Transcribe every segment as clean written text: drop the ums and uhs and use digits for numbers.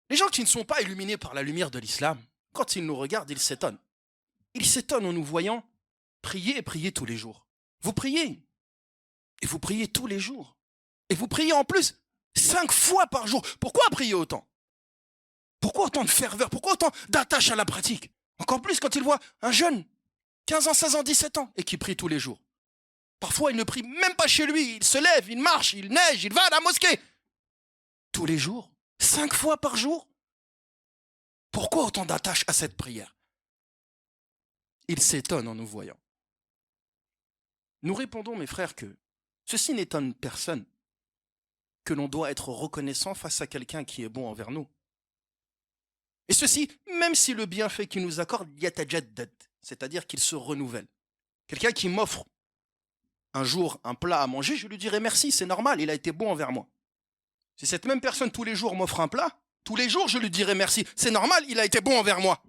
Les gens qui ne sont pas illuminés par la lumière de l'islam, quand ils nous regardent, ils s'étonnent. Ils s'étonnent en nous voyant prier et prier tous les jours. Vous priez, et vous priez tous les jours. Et vous priez en plus 5 fois par jour. Pourquoi prier autant? Pourquoi autant de ferveur? Pourquoi autant d'attache à la pratique? Encore plus quand ils voient un jeune, 15 ans, 16 ans, 17 ans, et qui prie tous les jours. Parfois, il ne prie même pas chez lui. Il se lève, il marche, il neige, il va à la mosquée. Tous les jours, 5 fois par jour. Pourquoi autant d'attache à cette prière? Il s'étonne en nous voyant. Nous répondons, mes frères, que ceci n'étonne personne, que l'on doit être reconnaissant face à quelqu'un qui est bon envers nous. Et ceci, même si le bienfait qu'il nous accorde, yatajaddad, c'est-à-dire qu'il se renouvelle. Quelqu'un qui m'offre un jour un plat à manger, je lui dirai merci, c'est normal, il a été bon envers moi. Si cette même personne tous les jours m'offre un plat, tous les jours je lui dirai merci, c'est normal, il a été bon envers moi.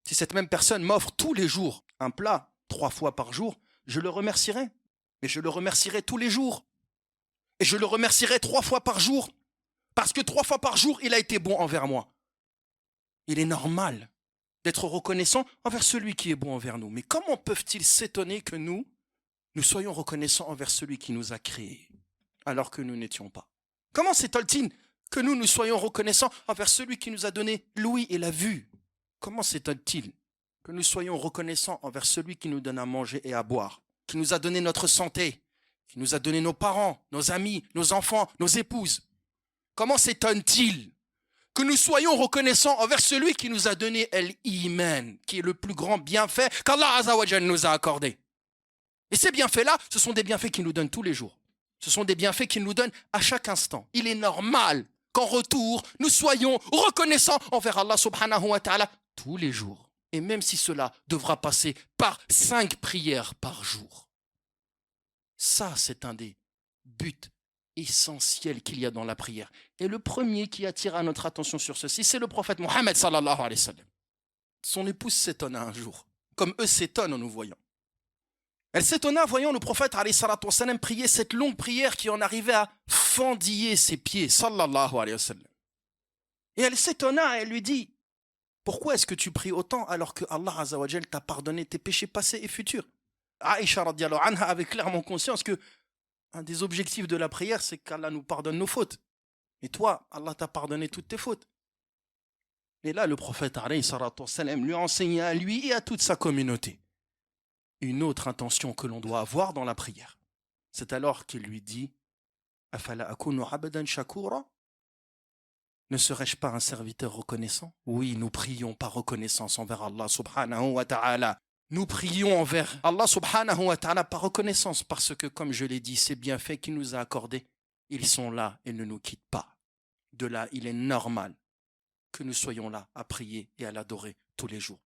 Si cette même personne m'offre tous les jours un plat, 3 fois par jour, je le remercierai. Mais je le remercierai tous les jours. Et je le remercierai 3 fois par jour. Parce que 3 fois par jour, il a été bon envers moi. Il est normal d'être reconnaissant envers celui qui est bon envers nous. Mais comment peuvent-ils s'étonner que nous soyons reconnaissants envers celui qui nous a créés, alors que nous n'étions pas? Comment s'étonne-t-il que nous soyons reconnaissants envers celui qui nous a donné l'ouïe et la vue? Comment s'étonne-t-il que nous soyons reconnaissants envers celui qui nous donne à manger et à boire, qui nous a donné notre santé, qui nous a donné nos parents, nos amis, nos enfants, nos épouses? Comment s'étonne-t-il que nous soyons reconnaissants envers celui qui nous a donné l'iman, qui est le plus grand bienfait qu'Allah Azzawajal nous a accordé? Et ces bienfaits-là, ce sont des bienfaits qu'il nous donne tous les jours. Ce sont des bienfaits qu'il nous donne à chaque instant. Il est normal qu'en retour, nous soyons reconnaissants envers Allah subhanahu wa ta'ala tous les jours. Et même si cela devra passer par 5 prières par jour. Ça, c'est un des buts essentiels qu'il y a dans la prière. Et le premier qui attira notre attention sur ceci, c'est le prophète Mohammed sallallahu alayhi wa sallam. Son épouse s'étonna un jour, comme eux s'étonnent en nous voyant. Elle s'étonna voyant le prophète alayhi salatu wa sallam prier cette longue prière qui en arrivait à fendiller ses pieds, sallallahu alayhi wa sallam. Et elle s'étonna et elle lui dit: pourquoi est-ce que tu pries autant alors que Allah Azza wa Jal t'a pardonné tes péchés passés et futurs? Aïcha radiallahu anha avait clairement conscience que un des objectifs de la prière, c'est qu'Allah nous pardonne nos fautes. Et toi, Allah t'a pardonné toutes tes fautes. Et là, le prophète alayhi salatu wa sallam lui a enseigné à lui et à toute sa communauté une autre intention que l'on doit avoir dans la prière. C'est alors qu'il lui dit: Afala akunu abdan shakura? Ne serais-je pas un serviteur reconnaissant? Oui, nous prions par reconnaissance envers Allah subhanahu wa ta'ala. Nous prions envers Allah subhanahu wa ta'ala par reconnaissance parce que, comme je l'ai dit, ces bienfaits qu'il nous a accordés, ils sont là et ne nous quittent pas. De là, il est normal que nous soyons là à prier et à l'adorer tous les jours.